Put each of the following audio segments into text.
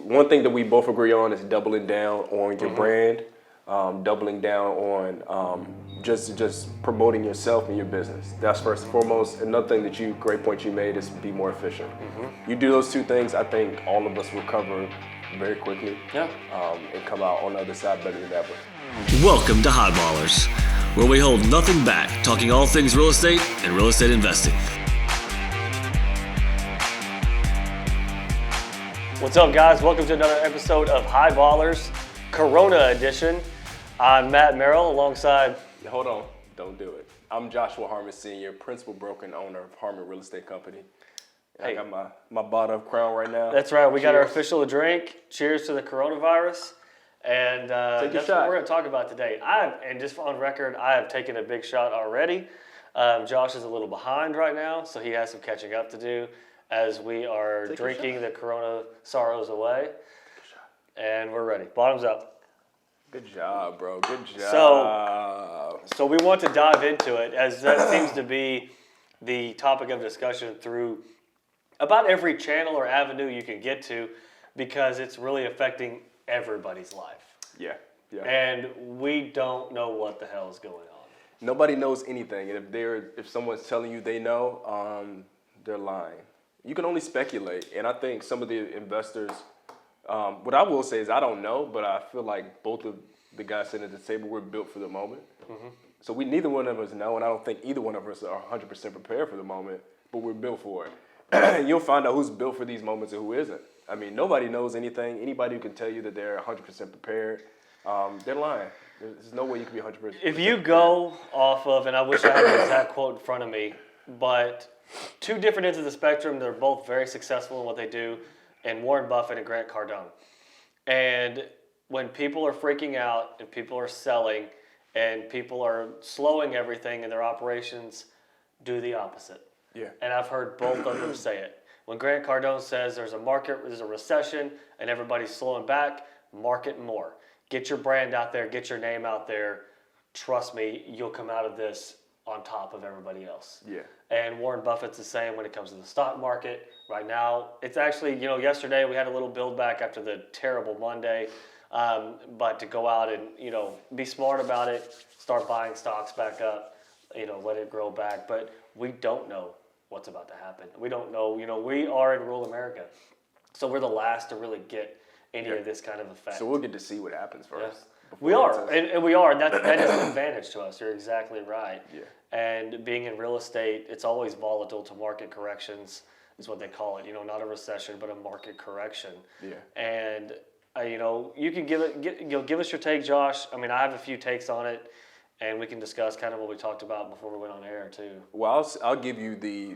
one thing that we both agree on is doubling down on your brand, doubling down on just promoting yourself and your business. That's first and foremost. Another thing that great point you made is be more efficient. You do those two things, I think all of us will recover very quickly. Yeah. And come out on the other side better than ever. Welcome to Highballers, where we hold nothing back, talking all things real estate and real estate investing. What's up, guys? Welcome to another episode of Highballers, Corona edition. I'm Matt Merrill alongside... Hold on. Don't do it. I'm Joshua Harmon, Sr., principal broker and owner of Harmon Real Estate Company. Hey. I got my bottle of Crown right now. That's right. We got our official drink. Cheers to the coronavirus. And that's what we're going to talk about today. And just on record, I have taken a big shot already. Josh is a little behind right now, so he has some catching up to do as we are drinking the Corona sorrows away. And we're ready. Bottoms up. Good job, bro. Good job. So we want to dive into it, as that seems to be the topic of discussion through about every channel or avenue you can get to, because it's really affecting everybody's life. Yeah. And we don't know what the hell is going on. Nobody knows anything, and if someone's telling you they know, they're lying. You can only speculate, and I think some of the investors, what I will say is I don't know, but I feel like both of the guys sitting at the table, we're built for the moment. So neither one of us know, and I don't think either one of us are 100% prepared for the moment, but we're built for it. You'll find out who's built for these moments and who isn't. I mean, nobody knows anything. Anybody who can tell you that they're 100% prepared, they're lying. There's no way you can be 100%. If you go off of, and I wish I had the exact quote in front of me, but two different ends of the spectrum, they're both very successful in what they do, and Warren Buffett and Grant Cardone. And when people are freaking out and people are selling and people are slowing everything in their operations, do the opposite. Yeah. And I've heard both of them say it. When Grant Cardone says there's a recession and everybody's slowing back, market more. Get your brand out there, get your name out there. Trust me, you'll come out of this on top of everybody else. Yeah. And Warren Buffett's the same when it comes to the stock market. Right now, it's actually, yesterday we had a little build back after the terrible Monday. But to go out and, be smart about it, start buying stocks back up, let it grow back. But we don't know what's about to happen. We don't know, we are in rural America. So we're the last to really get any of this kind of effect. So we'll get to see what happens first. Yeah. We are, and we are, and that is an advantage to us. You're exactly right. Yeah. And being in real estate, it's always volatile to market corrections, is what they call it. Not a recession, but a market correction. Yeah. And you can give us your take, Josh. I mean, I have a few takes on it, and we can discuss kind of what we talked about before we went on air too. Well, I'll give you the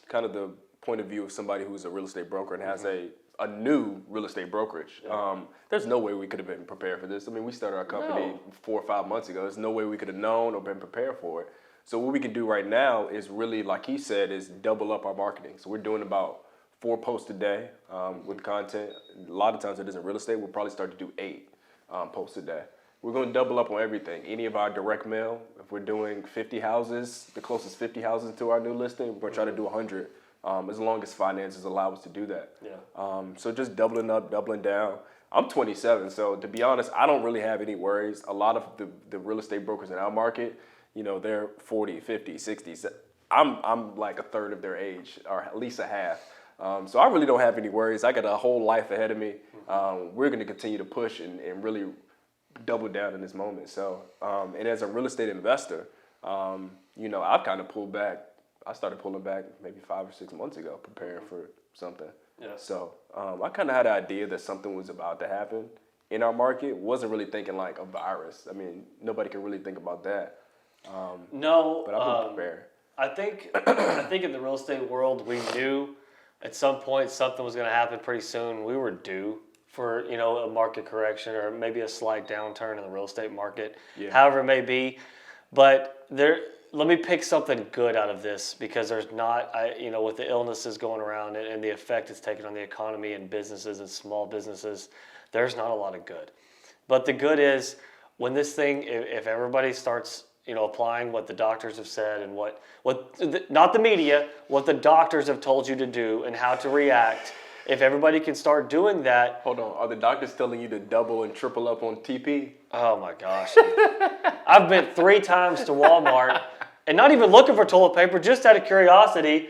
kind of the point of view of somebody who's a real estate broker and has a new real estate brokerage. Yeah. There's no way we could have been prepared for this. I mean, we started our company 4 or 5 months ago. There's no way we could have known or been prepared for it. So what we can do right now is really, like he said, is double up our marketing. So we're doing about 4 posts a day with content. A lot of times it isn't real estate. We'll probably start to do 8 posts a day. We're going to double up on everything. Any of our direct mail, if we're doing 50 houses, the closest 50 houses to our new listing, we're going to try to do 100. As long as finances allow us to do that. Yeah. So just doubling up, doubling down. I'm 27, so to be honest, I don't really have any worries. A lot of the real estate brokers in our market, they're 40, 50, 60. I'm like a third of their age, or at least a half. So I really don't have any worries. I got a whole life ahead of me. We're going to continue to push and really double down in this moment. So, and as a real estate investor, I've kind of pulled back. I started pulling back maybe 5 or 6 months ago, preparing for something. Yeah. So I kind of had an idea that something was about to happen in our market. Wasn't really thinking like a virus. I mean, nobody can really think about that. No, but I've been prepared. I think in the real estate world, we knew at some point something was going to happen pretty soon. We were due for a market correction or maybe a slight downturn in the real estate market. Yeah. However it may be, but let me pick something good out of this, because there's not, with the illnesses going around and the effect it's taken on the economy and businesses and small businesses, there's not a lot of good. But the good is when this thing, if everybody starts, applying what the doctors have said and not the media, what the doctors have told you to do and how to react, if everybody can start doing that. Hold on, are the doctors telling you to double and triple up on TP? Oh my gosh. I've been 3 times to Walmart and not even looking for toilet paper, just out of curiosity.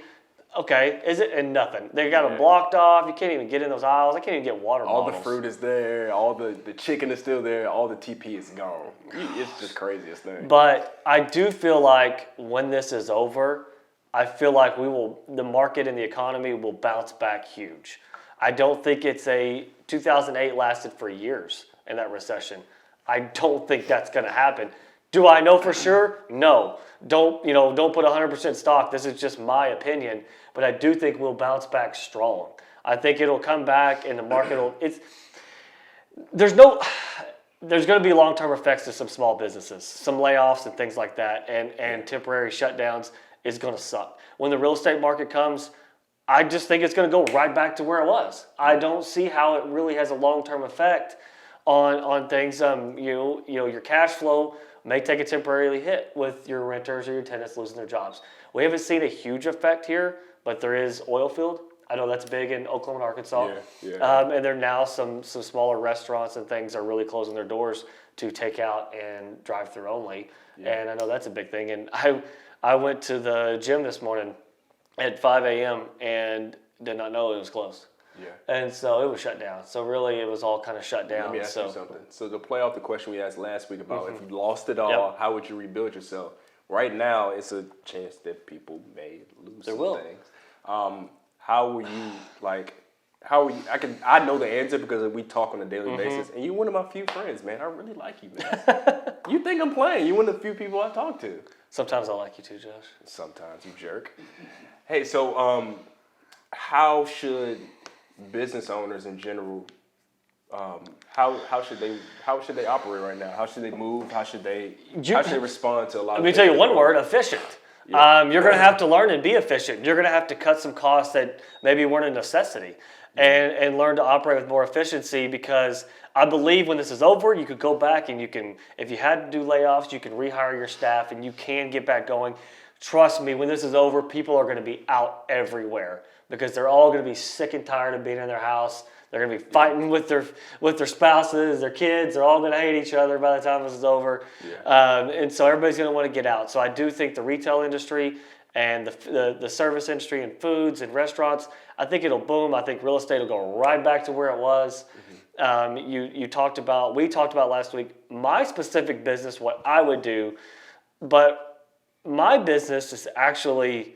Okay, is it? And nothing. They got them blocked off. You can't even get in those aisles. I can't even get water All bottles. the fruit is there. All the chicken is still there. All the TP is gone. It's just craziest thing. But I do feel like when this is over, I feel like the market and the economy will bounce back huge. I don't think 2008 lasted for years in that recession. I don't think that's going to happen. Do I know for sure? No. Don't put 100% stock. This is just my opinion, but I do think we'll bounce back strong. I think it'll come back and the market will. There's going to be long-term effects to some small businesses, some layoffs and things like that, and temporary shutdowns is going to suck. When the real estate market comes, I just think it's going to go right back to where it was. I don't see how it really has a long-term effect on things. Your cash flow may take a temporary hit with your renters or your tenants losing their jobs. We haven't seen a huge effect here, but there is oil field. I know that's big in Oklahoma and Arkansas. And there are now some smaller restaurants and things are really closing their doors to takeout and drive-through only. Yeah. And I know that's a big thing. And I went to the gym this morning at 5 a.m. and did not know it was closed. Yeah. And so it was shut down. So really it was all kind of shut down. Let me ask you something. So to play off the question we asked last week about if you lost it all, how would you rebuild yourself? Right now, it's a chance that people may lose things. How will you I know the answer because we talk on a daily basis, and you're one of my few friends, man. I really like you, man. You think I'm playing. You're one of the few people I talk to. Sometimes I like you too, Josh. Sometimes, you jerk. Hey, so how should business owners in general, how should they operate right now? How should they move? How should they respond to a lot of things? Let me tell you one word: efficient. Yeah. You're going to have to learn and be efficient. You're going to have to cut some costs that maybe weren't a necessity, and learn to operate with more efficiency. Because I believe when this is over, you could go back and you can, if you had to do layoffs, you can rehire your staff and you can get back going. Trust me, when this is over, people are going to be out everywhere because they're all going to be sick and tired of being in their house. They're going to be fighting with their spouses, their kids. They're all going to hate each other by the time this is over. Yeah. And so everybody's going to want to get out. So I do think the retail industry and the service industry and foods and restaurants, I think it'll boom. I think real estate will go right back to where it was. We talked about last week my specific business, what I would do, but my business is actually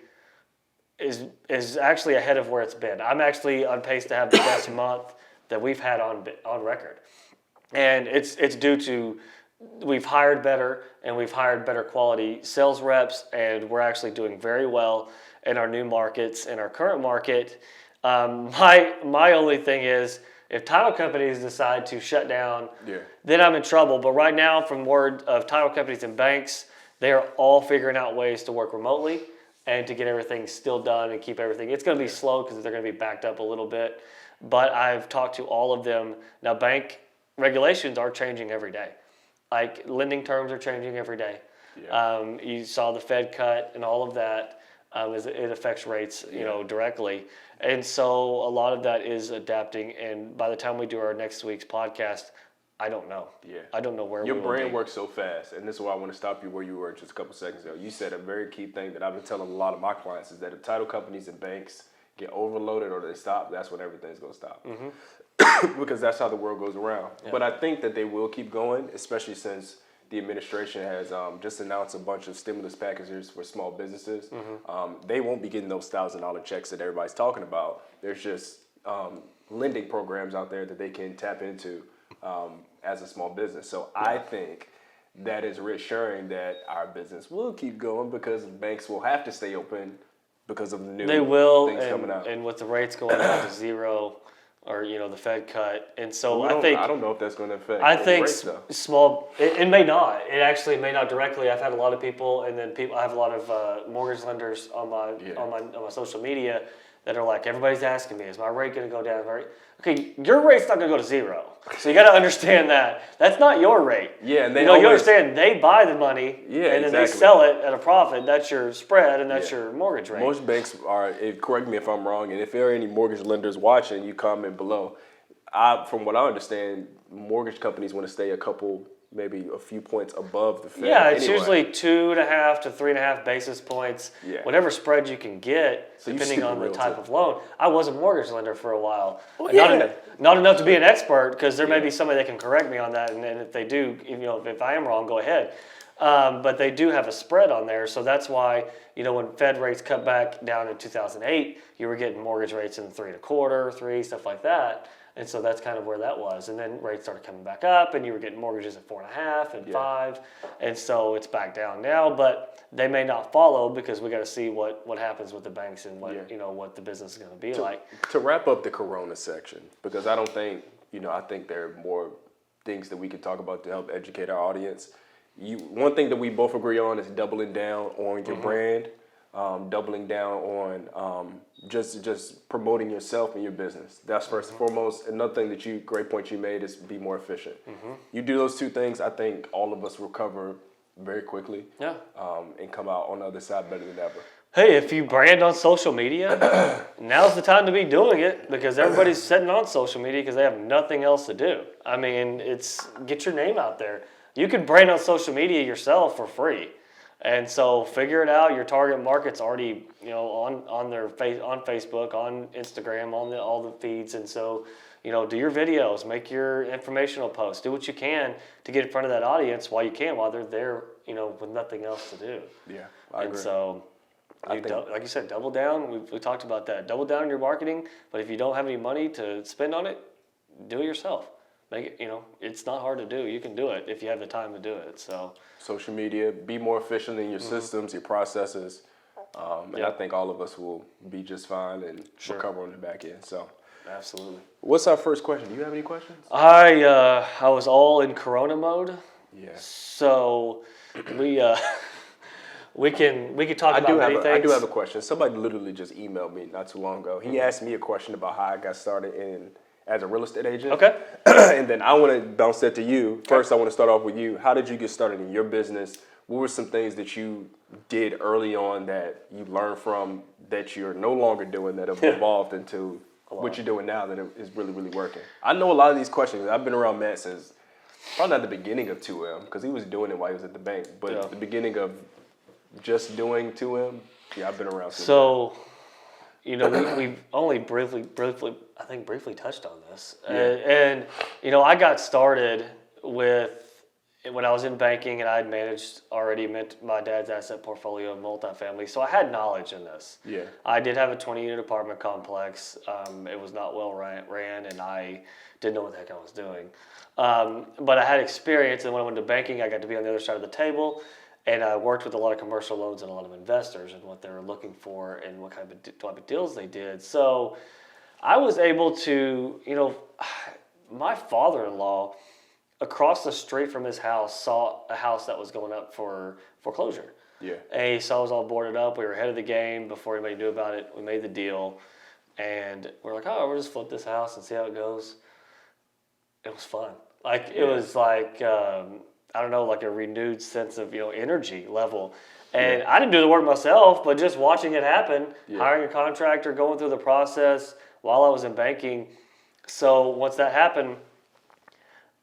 ahead of where it's been. I'm actually on pace to have the best month that we've had on record, and it's due to we've hired better and we've hired better quality sales reps, and we're actually doing very well in our new markets. In our current market, my only thing is if title companies decide to shut down, then I'm in trouble. But right now, from word of title companies and banks, they are all figuring out ways to work remotely and to get everything still done and keep everything. It's going to be slow because they're going to be backed up a little bit. But I've talked to all of them. Now, bank regulations are changing every day. Like lending terms are changing every day. Yeah. You saw the Fed cut and all of that. It affects rates, directly. And so a lot of that is adapting. And by the time we do our next week's podcast, I don't know. Yeah. I don't know where your brain works so fast, and this is why I want to stop you where you were just a couple seconds ago. You said a very key thing that I've been telling a lot of my clients is that if title companies and banks get overloaded or they stop, that's when everything's going to stop. Because that's how the world goes around. Yeah. But I think that they will keep going, especially since the administration has just announced a bunch of stimulus packages for small businesses. They won't be getting those $1,000 checks that everybody's talking about. There's just lending programs out there that they can tap into as a small business. So I think that is reassuring that our business will keep going because banks will have to stay open because of the new things coming out. And with the rates going down to zero, or the Fed cut, and so I don't know if that's going to affect. I think small. It may not. It actually may not directly. I've had a lot of people, and then I have a lot of mortgage lenders on my social media that are like, everybody's asking me, is my rate going to go down? okay, your rate's not going to go to zero. So you got to understand that. That's not your rate. Yeah, and they you understand they buy the money and then they sell it at a profit. That's your spread and that's your mortgage rate. Most banks are, correct me if I'm wrong, and if there are any mortgage lenders watching, you comment below. From what I understand, mortgage companies want to stay maybe a few points above the Fed. Yeah, it's usually 2.5 to 3.5 basis points, whatever spread you can get, depending on the type of loan. I was a mortgage lender for a while. Not enough to be an expert, because there may be somebody that can correct me on that, and if they do, if I am wrong, go ahead. But they do have a spread on there, so that's why when Fed rates cut back down in 2008, you were getting mortgage rates in 3.25, 3, stuff like that. And so that's kind of where that was. And then rates started coming back up, and you were getting mortgages at 4.5 and 5. And so it's back down now, but they may not follow, because we got to see what happens with the banks and what the business is going to be like. To wrap up the Corona section, because I don't think, I think there are more things that we could talk about to help educate our audience. One thing that we both agree on is doubling down on your brand, doubling down on just promoting yourself and your business. That's first and foremost. Another thing great point you made is be more efficient. You do those two things, I think all of us recover very quickly. Yeah. And come out on the other side better than ever. Hey, if you brand on social media, now's the time to be doing it, because everybody's sitting on social media because they have nothing else to do. I mean, get your name out there. You can brand on social media yourself for free. And so figure it out. Your target market's already, on their on Facebook, on Instagram, on all the feeds. And so, do your videos, make your informational posts, do what you can to get in front of that audience while they're there, with nothing else to do. Yeah, I agree. And so, like you said, double down. We talked about that. Double down on your marketing. But if you don't have any money to spend on it, do it yourself. Make it, it's not hard to do. You can do it if you have the time to do it. So social media, be more efficient in your systems, your processes, and I think all of us will be just fine and recover on the back end. So absolutely. What's our first question? Do you have any questions? I was all in Corona mode. Yeah. So we can talk about many things. I do have a question. Somebody literally just emailed me not too long ago. He asked me a question about how I got started as a real estate agent. Okay. And then I want to bounce that to you. First, I want to start off with you. How did you get started in your business? What were some things that you did early on that you learned from that you're no longer doing that have evolved into what you're doing now that is really, really working? I know a lot of these questions. I've been around Matt since probably not the beginning of 2M, because he was doing it while he was at the bank. But the beginning of just doing 2M, I've been around since So, we've only briefly touched on this. And I got started when I was in banking, and I had managed already my dad's asset portfolio of multifamily. So I had knowledge in this. Yeah. I did have a 20-unit apartment complex. It was not well ran, and I didn't know what the heck I was doing. But I had experience, and when I went to banking, I got to be on the other side of the table. And I worked with a lot of commercial loans and a lot of investors and what they were looking for and what kind of type of deals they did. So I was able to, my father-in-law across the street from his house saw a house that was going up for foreclosure. Yeah. And he saw it was all boarded up. We were ahead of the game before anybody knew about it. We made the deal. And we're like, we'll just flip this house and see how it goes. It was fun. It was like... I don't know, like a renewed sense of, energy level. And I didn't do the work myself, but just watching it happen, hiring a contractor, going through the process while I was in banking. So once that happened,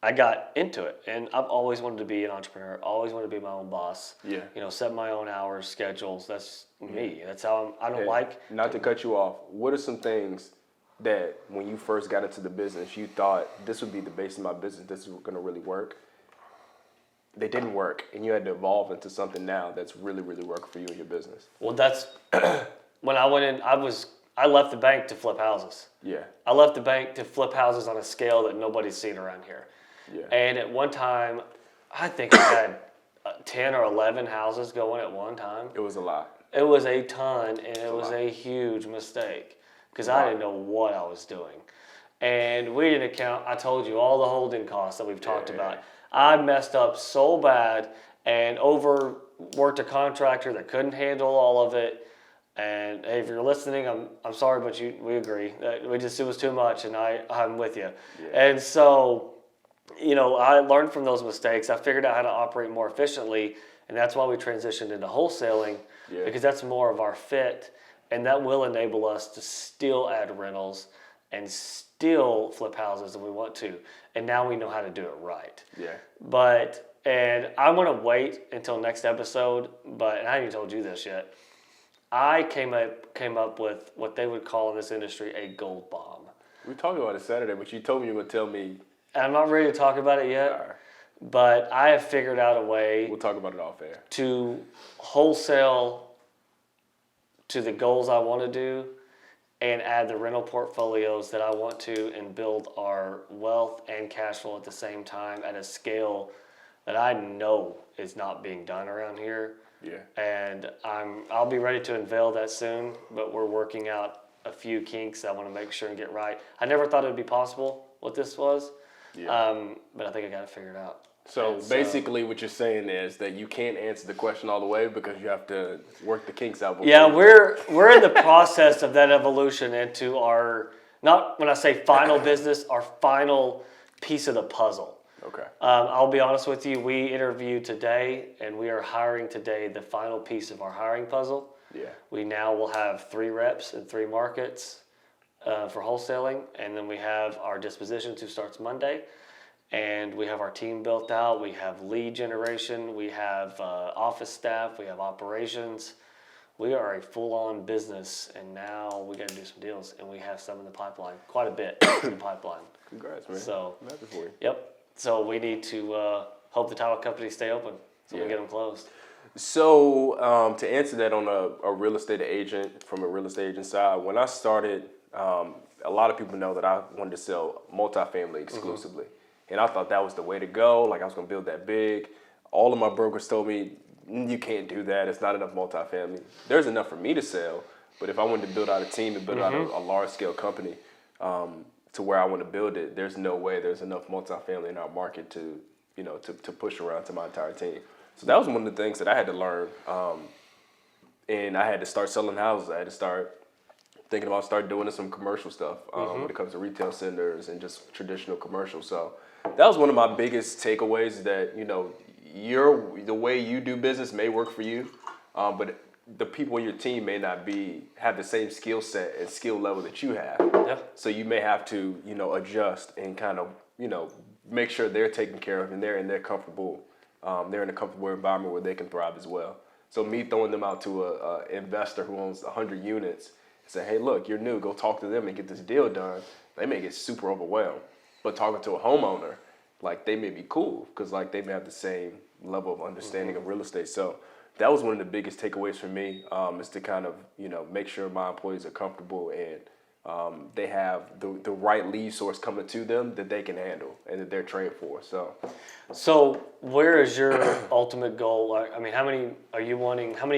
I got into it. And I've always wanted to be an entrepreneur, always wanted to be my own boss. Yeah. Set my own hours, schedules. That's me. That's how I don't like. Not to cut you off, what are some things that when you first got into the business, you thought this would be the base of my business, this is going to really work? They didn't work, and you had to evolve into something now that's really, really working for you and your business. Well, that's when I went in. I left the bank to flip houses. Yeah. I left the bank to flip houses on a scale that nobody's seen around here. Yeah. And at one time, I think I had 10 or 11 houses going at one time. It was a lot. It was a ton, and it was a huge mistake because I didn't know what I was doing. And we didn't account, I told you, all the holding costs that we've talked about. I messed up so bad and overworked a contractor that couldn't handle all of it. And hey, if you're listening, I'm sorry, but we agree. It was too much, and I'm with you. Yeah. And so, I learned from those mistakes. I figured out how to operate more efficiently, and that's why we transitioned into wholesaling, because that's more of our fit, and that will enable us to still add rentals and still flip houses if we want to. And now we know how to do it right. Yeah. And I'm gonna wait until next episode, and I haven't even told you this yet. I came up with what they would call in this industry a gold bomb. We talked about it Saturday, but you told me you would tell me. And I'm not ready to talk about it yet, but I have figured out a way. We'll talk about it off air. To wholesale to the goals I want to do and add the rental portfolios that I want to and build our wealth and cash flow at the same time at a scale that I know is not being done around here. Yeah. And I'll be ready to unveil that soon, but we're working out a few kinks I want to make sure and get right. I never thought it would be possible what this was, but I think I got it figured out. So basically what you're saying is that you can't answer the question all the way because you have to work the kinks out. Yeah, we're in the process of that evolution into our, not when I say final business, our final piece of the puzzle. Okay. I'll be honest with you, we interviewed today and we are hiring today the final piece of our hiring puzzle. Yeah. We now will have 3 reps in 3 markets for wholesaling, and then we have our dispositions who starts Monday, and we have our team built out. We have lead generation, we have office staff, we have operations. We are a full-on business, and now we got to do some deals, and we have some in the pipeline, quite a bit in the pipeline. Congrats, man. So, I'm happy for you. Yep. So we need to hope the title companies stay open so we get them closed. So to answer that on a real estate agent, from a real estate agent side, when I started, a lot of people know that I wanted to sell multifamily exclusively. And I thought that was the way to go. Like I was going to build that big. All of my brokers told me, you can't do that. It's not enough multifamily. There's enough for me to sell. But if I wanted to build out a team and build out a large scale company, to where I want to build it, there's no way there's enough multifamily in our market to push around to my entire team. So that was one of the things that I had to learn. And I had to start selling houses. I had to start thinking about doing some commercial stuff when it comes to retail centers and just traditional commercial. So that was one of my biggest takeaways, that, the way you do business may work for you, but the people in your team may not have the same skill set and skill level that you have. Yeah. So you may have to, adjust and kind of, make sure they're taken care of and they're comfortable. They're in a comfortable environment where they can thrive as well. So me throwing them out to a investor who owns 100 units and say, hey, look, you're new, go talk to them and get this deal done. They may get super overwhelmed. But talking to a homeowner, like, they may be cool because, like, they may have the same level of understanding of real estate. So that was one of the biggest takeaways for me, is to kind of, make sure my employees are comfortable and they have the right lead source coming to them that they can handle and that they're trained for. So where is your ultimate goal? I mean, how many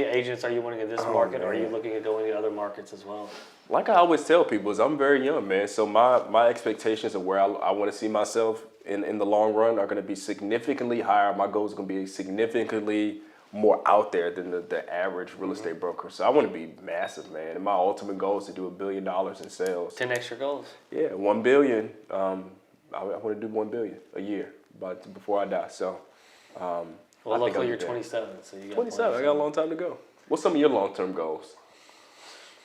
agents are you wanting in this market? Or are you looking at going to other markets as well? Like I always tell people, is I'm very young, man. So my expectations of where I want to see myself in the long run are going to be significantly higher. My goal is going to be significantly more out there than the average real estate broker. So I want to be massive, man. And my ultimate goal is to do $1 billion in sales. 10 extra goals. Yeah, $1 billion. I want to do $1 billion a year, before I die. So, well, luckily you're 27, so you got 27. I got a long time to go. What's some of your long-term goals?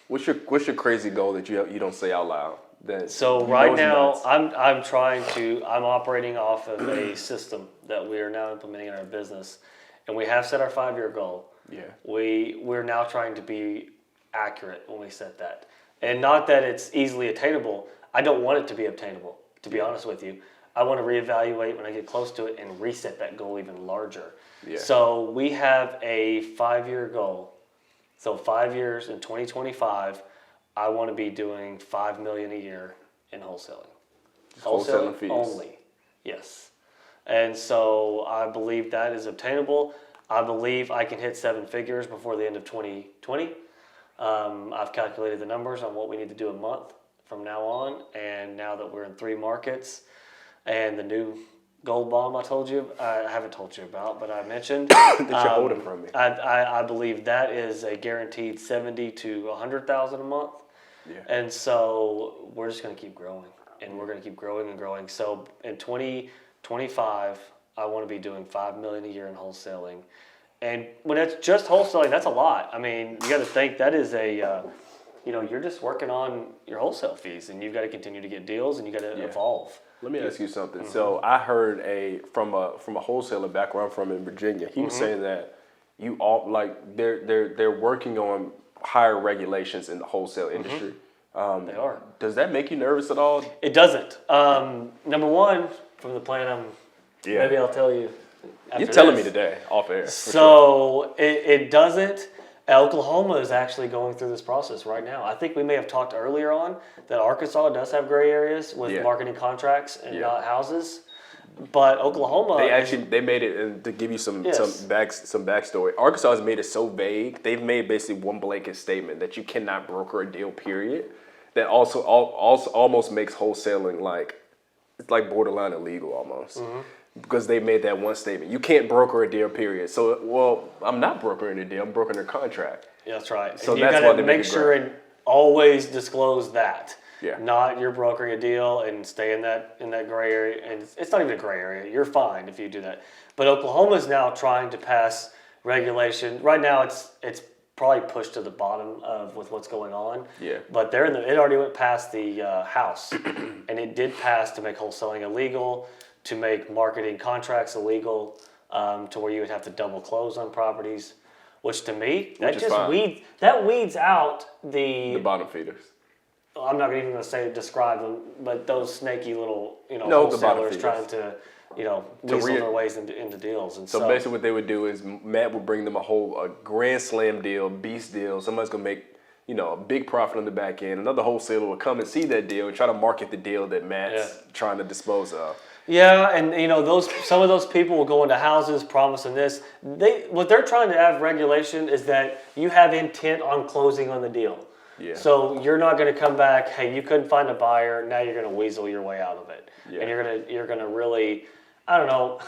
What's your crazy goal that you don't say out loud? So right now, I'm operating off of a system that we are now implementing in our business, and we have set our 5-year goal. Yeah. We're now trying to be accurate when we set that, and not that it's easily attainable. I don't want it to be obtainable, to be honest with you. I want to reevaluate when I get close to it and reset that goal even larger. Yeah. So we have a 5-year goal. So 5 years in 2025, I want to be doing $5 million a year in wholesaling. Wholesaling fees only, yes. And so I believe that is obtainable. I believe I can hit 7 figures before the end of 2020. I've calculated the numbers on what we need to do a month from now on, and now that we're in 3 markets, and the new gold bomb I haven't told you about, but I mentioned that you're holding from me. I believe that is a guaranteed 70 to 100,000 a month. Yeah. And so we're just going to keep growing, and we're going to keep growing and growing. So in 2025, I want to be doing $5 million a year in wholesaling. And when it's just wholesaling, that's a lot. I mean, you got to think that is you're just working on your wholesale fees, and you've got to continue to get deals, and you got to evolve. Let me ask you something. So I heard from a wholesaler background from in Virginia. He was saying that you all like they're working on higher regulations in the wholesale industry. They are. Does that make you nervous at all? It doesn't. Number one, from the plan, maybe I'll tell you. You're telling me today, off air. So it doesn't. Oklahoma is actually going through this process right now. I think we may have talked earlier on that Arkansas does have gray areas with marketing contracts and not houses. But Oklahoma, they made it, and to give you some backstory, Arkansas has made it so vague. They've made basically one blanket statement that you cannot broker a deal, period. That also almost makes wholesaling it's like borderline illegal almost. Because they made that one statement. You can't broker a deal, period. So, well, I'm not brokering a deal. I'm brokering a contract. Yeah, that's right. So and that's you why got they to make make it sure and always disclose that. Yeah. Not you're brokering a deal and stay in that gray area. And it's not even a gray area. You're fine if you do that. But Oklahoma is now trying to pass regulation. Right now, it's probably pushed to the bottom with what's going on. Yeah. But it already went past the House, and it did pass to make wholesaling illegal, to make marketing contracts illegal, to where you would have to double close on properties, which to me, that weeds out the bottom feeders. I'm not even going to describe them, but those snaky little the wholesalers bottom trying to weasel their ways into deals. And so basically what they would do is Matt would bring them a grand slam deal, beast deal. Somebody's going to make a big profit on the back end. Another wholesaler will come and see that deal and try to market the deal that Matt's trying to dispose of. Yeah, and some of those people will go into houses promising this. What they're trying to have regulation is that you have intent on closing on the deal. Yeah. So you're not going to come back, hey, you couldn't find a buyer, now you're going to weasel your way out of it. Yeah. And you're going to really, I don't know,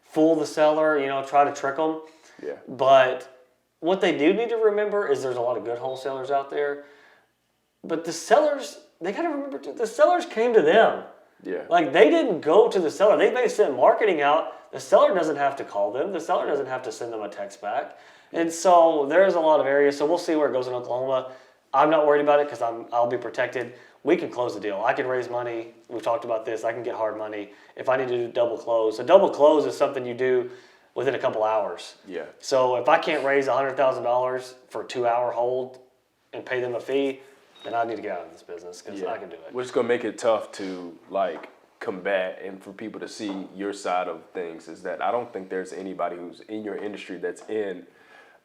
fool the seller, try to trick them. Yeah. But what they do need to remember is there's a lot of good wholesalers out there. But the sellers, they got to remember too, the sellers came to them. Yeah. Like they didn't go to the seller. They may send marketing out. The seller doesn't have to call them. The seller doesn't have to send them a text back. And so there's a lot of areas. So we'll see where it goes in Oklahoma. I'm not worried about it because I'll be protected. We can close the deal. I can raise money. We've talked about this. I can get hard money. If I need to do double close. A double close is something you do within a couple hours. Yeah. So if I can't raise $100,000 for a 2-hour hold and pay them a fee, then I need to get out of this business because I can do it. Which is going to make it tough to combat and for people to see your side of things is that I don't think there's anybody who's in your industry that's in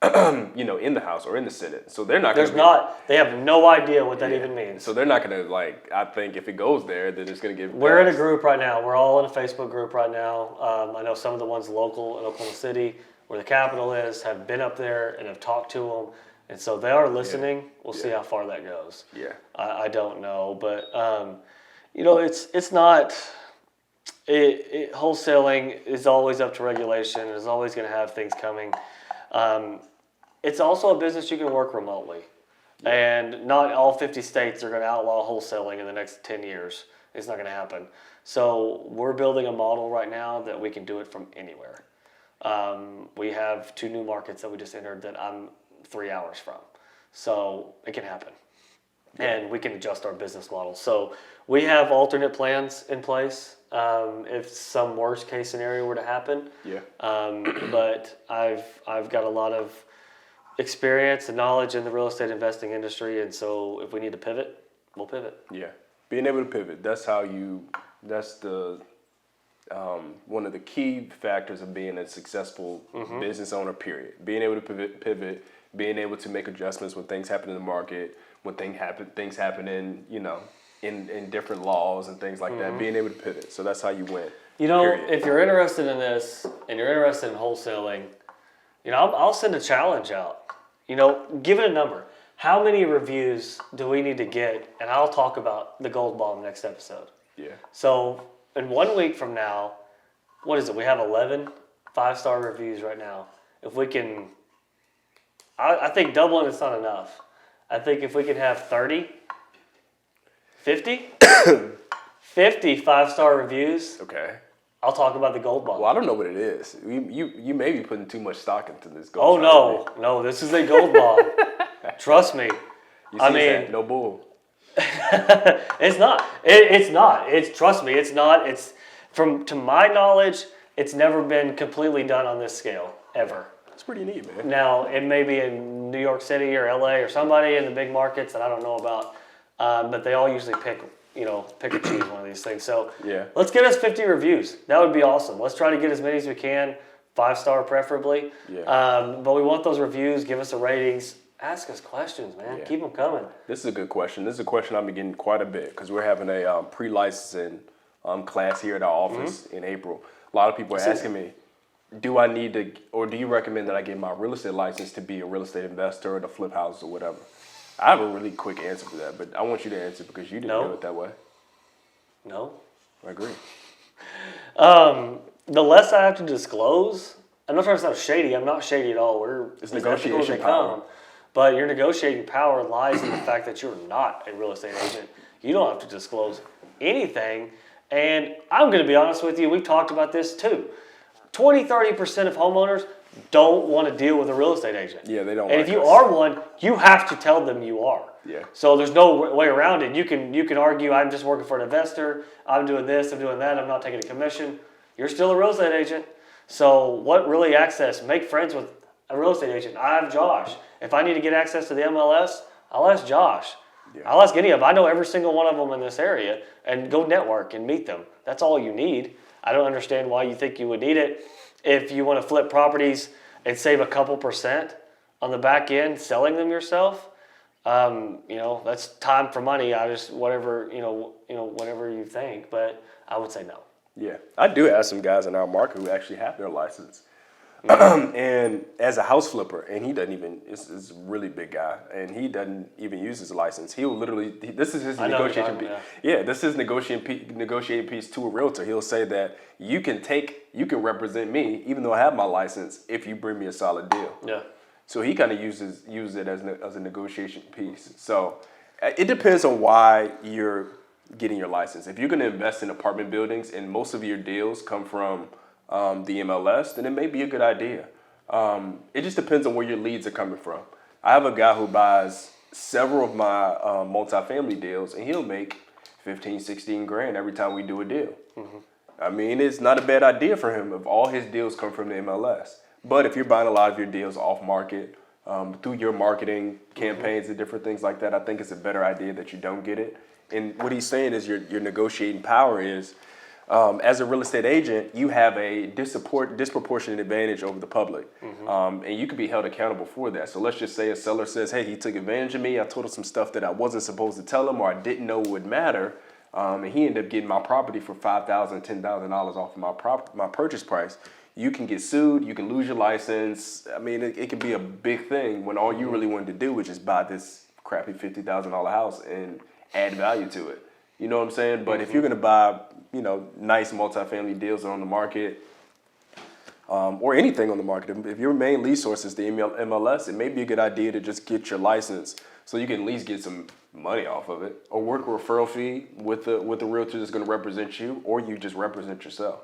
in the House or in the Senate. So they're not going to they have no idea what that even means. So they're not going to I think if it goes there, then it's going to get We're in a group right now. We're all in a Facebook group right now. I know some of the ones local in Oklahoma City where the Capitol is have been up there and have talked to them. And so they are listening. Yeah. We'll see how far that goes. Yeah. I don't know. But, it's not wholesaling is always up to regulation. It's always going to have things coming. It's also a business you can work remotely. Yeah. And not all 50 states are going to outlaw wholesaling in the next 10 years. It's not going to happen. So we're building a model right now that we can do it from anywhere. We have 2 new markets that we just entered that I'm 3 hours from. So it can happen. Yeah. And we can adjust our business model. So we have alternate plans in place if some worst case scenario were to happen. Yeah. But I've got a lot of experience and knowledge in the real estate investing industry, and so if we need to pivot, we'll pivot. Yeah. Being able to pivot, that's the one of the key factors of being a successful business owner, period. Being able to pivot, being able to make adjustments when things happen in the market, when things happen in, in different laws and things like that, being able to pivot. So that's how you win. Period. If you're interested in this and you're interested in wholesaling, I'll send a challenge out. Give it a number. How many reviews do we need to get? And I'll talk about the gold bomb next episode. Yeah. So in 1 week from now, what is it? We have 11 5-star reviews right now. If we can, I think doubling is not enough. I think if we can have 30, 50, 50 5-star reviews, Okay. I'll talk about the gold bond. Well, I don't know what it is. You may be putting too much stock into this Oh, gold. no, this is a gold bond. Trust me. You see that? No bull. It's not. It's not. Trust me. It's not. It's to my knowledge, it's never been completely done on this scale ever. It's pretty neat, man. Now it may be in New York City or LA or somebody in the big markets that I don't know about, but they all usually pick or choose one of these things. So Yeah. let's get us 50 reviews. That would be awesome. Let's try to get as many as we can, 5-star preferably. Yeah. But we want those reviews. Give us the ratings. Ask us questions, man. Yeah. Keep them coming. This is a good question. This is a question I've been getting quite a bit because we're having a pre-licensing class here at our office in April. A lot of people are asking me, do I need to, or do you recommend that I get my real estate license to be a real estate investor or to flip houses or whatever? I have a really quick answer for that, but I want you to answer because you didn't do it that way. No. I agree. The less I have to disclose, I'm not trying to sound shady. I'm not shady at all. We're It's as ethical as negotiation they power. come. But your negotiating power lies in the fact that you're not a real estate agent. You don't have to disclose anything. And I'm going to be honest with you, we've talked about this too. 20-30% of homeowners don't want to deal with a real estate agent. Yeah, they don't. And like if you us. are one, you have to tell them you are. Yeah. So there's no way around it. You can argue, I'm just working for an investor, I'm doing this, I'm doing that, I'm not taking a commission. You're still a real estate agent. So what really access? Make friends with a real estate agent. I have Josh. If I need to get access to the MLS, I'll ask Josh. Yeah. I'll ask any of them. I know every single one of them in this area, and go network and meet them. That's all you need. I don't understand why you think you would need it. If you want to flip properties and save a couple % on the back end selling them yourself, that's time for money. I just whatever you think, but I would say no. Yeah, I do have some guys in our market who actually have their license. And as a house flipper, and he doesn't even, is a really big guy, and he doesn't even use his license. He'll literally, this is his negotiation piece. Yeah, this is negotiating piece to a realtor. He'll say that you can represent me, even though I have my license, if you bring me a solid deal. Yeah. So he kind of uses it as a negotiation piece. So it depends on why you're getting your license. If you're going to invest in apartment buildings and most of your deals come from the MLS, then it may be a good idea. It just depends on where your leads are coming from. I have a guy who buys several of my multifamily deals, and he'll make 15, 16 grand every time we do a deal. Mm-hmm. I mean, it's not a bad idea for him if all his deals come from the MLS. But if you're buying a lot of your deals off market, through your marketing campaigns and different things like that, I think it's a better idea that you don't get it. And what he's saying is your negotiating power is, as a real estate agent, you have a disproportionate advantage over the public. Mm-hmm. And you can be held accountable for that. So let's just say a seller says, hey, he took advantage of me. I told him some stuff that I wasn't supposed to tell him or I didn't know would matter. And he ended up getting my property for $5,000, $10,000 off of my purchase price. You can get sued. You can lose your license. I mean, it can be a big thing when all you really wanted to do was just buy this crappy $50,000 house and add value to it. You know what I'm saying? But if you're going to buy, nice multifamily deals that are on the market, or anything on the market, if your main lead source is the MLS, it may be a good idea to just get your license so you can at least get some money off of it, or work a referral fee with the realtor that's going to represent you, or you just represent yourself.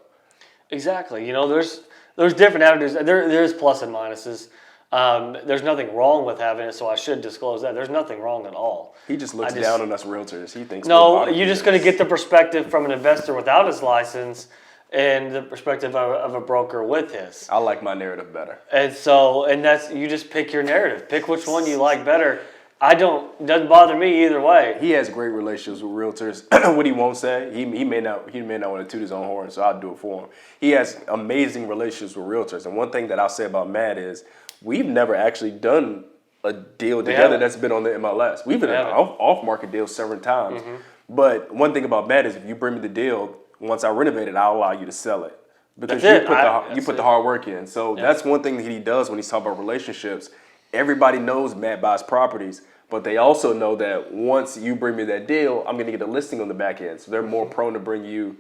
Exactly. There's different avenues. There's plus and minuses. There's nothing wrong with having it, so I should disclose that. There's nothing wrong at all. He just looks down on us realtors. He thinks no. You're just going to get the perspective from an investor without his license, and the perspective of a broker with his. I like my narrative better. And that's you just pick your narrative. Pick which one you like better. Doesn't bother me either way. He has great relationships with realtors. What he won't say, he may not want to toot his own horn, so I'll do it for him. He has amazing relationships with realtors, and one thing that I'll say about Matt is we've never actually done a deal together that's been on the MLS. We've been off-market deals several times, but one thing about Matt is if you bring me the deal, once I renovate it, I'll allow you to sell it because you put the hard work in. So that's one thing that he does when he's talking about relationships. Everybody knows Matt buys properties, but they also know that once you bring me that deal, I'm going to get a listing on the back end. So they're more prone to bring you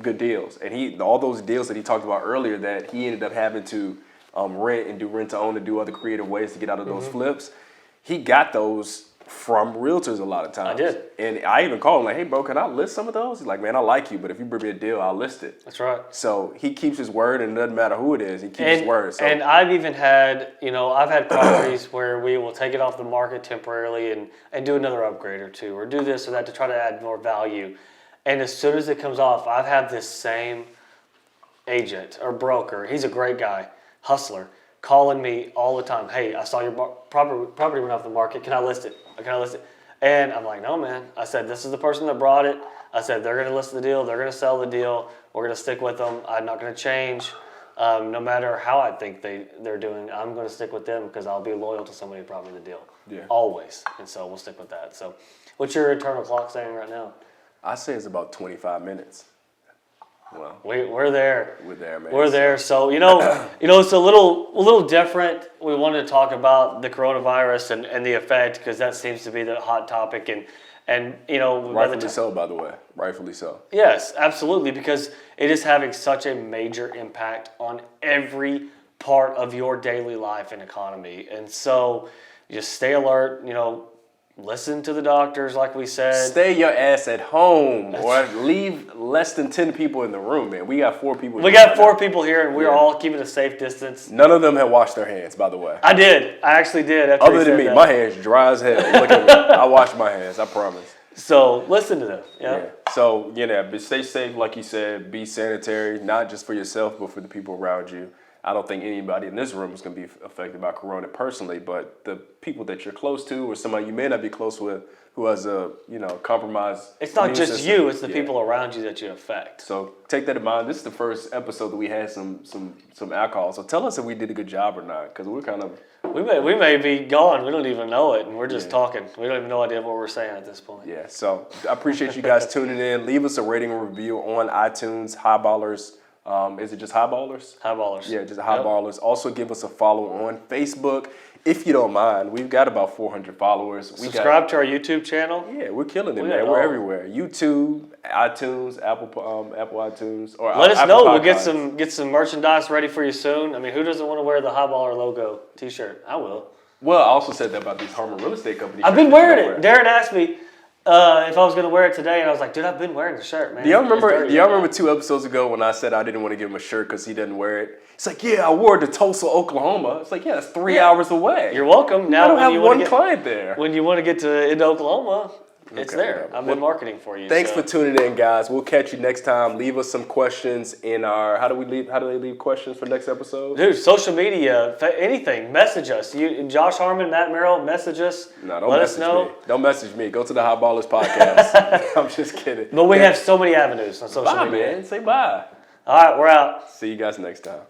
good deals. And all those deals that he talked about earlier that he ended up having to rent and do rent to own and do other creative ways to get out of those flips, he got those from realtors a lot of times. I did. And I even called him like, hey, bro, can I list some of those? He's like, man, I like you, but if you bring me a deal, I'll list it. That's right. So he keeps his word, and it doesn't matter who it is. He keeps his word. So. And I've even had, I've had properties where we will take it off the market temporarily and do another upgrade or two, or do this or that to try to add more value. And as soon as it comes off, I've had this same agent or broker. He's a great guy, hustler, calling me all the time. Hey, I saw your property went off the market. Can I list it? Can I list it? And I'm like, no, man. I said, this is the person that brought it. I said, they're going to list the deal. They're going to sell the deal. We're going to stick with them. I'm not going to change. No matter how I think they're doing, I'm going to stick with them because I'll be loyal to somebody who brought me the deal. Yeah. Always. And so we'll stick with that. So what's your internal clock saying right now? I say it's about 25 minutes. Well, we're there. We're there, man. We're there. So it's a little different. We wanted to talk about the coronavirus and the effect because that seems to be the hot topic and rightfully so, by the way. Rightfully so. Yes, absolutely, because it is having such a major impact on every part of your daily life and economy. And so just stay alert, listen to the doctors, like we said. Stay your ass at home or leave less than 10 people in the room, man. We got 4 people. We got 4 people here, and we're all keeping a safe distance. None of them have washed their hands, by the way. I did. I actually did. Other than me, my hands dry as hell. Look at me. I washed my hands, I promise. So listen to them. Yeah. So, but stay safe, like you said. Be sanitary, not just for yourself, but for the people around you. I don't think anybody in this room is going to be affected by corona personally, but the people that you're close to or somebody you may not be close with who has a, compromised It's not just system. you, it's the people around you that you affect. So take that in mind. This is the first episode that we had some alcohol. So tell us if we did a good job or not, because we're kind of... We may be gone. We don't even know it, and we're just talking. We don't even know idea what we're saying at this point. Yeah, so I appreciate you guys tuning in. Leave us a rating and review on iTunes, Highballers. Is it just Highballers? Highballers. Yeah, just Highballers. Yep. Also give us a follow on Facebook, if you don't mind. We've got about 400 followers. Subscribe to our YouTube channel. Yeah, we're killing it, man. We're everywhere. YouTube, iTunes, Apple iTunes, or let us Apple know. Podcasts. We'll get some merchandise ready for you soon. I mean, who doesn't want to wear the Highballer logo T-shirt? I will. Well, I also said that about these Harmon Real Estate companies. I've been wearing it. Darren asked me if I was going to wear it today, and I was like, dude, I've been wearing the shirt, man. Do y'all remember 2 episodes ago when I said I didn't want to give him a shirt because he doesn't wear it? It's like, yeah, I wore it to Tulsa, Oklahoma. It's like, yeah, it's 3 hours away. You're welcome. Now, I don't have one client there. When you want to get into Oklahoma, it's there. I've been marketing for you. Thanks for tuning in, guys. We'll catch you next time. Leave us some questions in our. How do they leave questions for next episode? Dude, social media, anything. Message us. Josh Harmon, Matt Merrill, message us. No, don't message me. Don't message me. Go to the Highballers podcast. I'm just kidding. But we have so many avenues on social media. Bye, man. Say bye. All right, we're out. See you guys next time.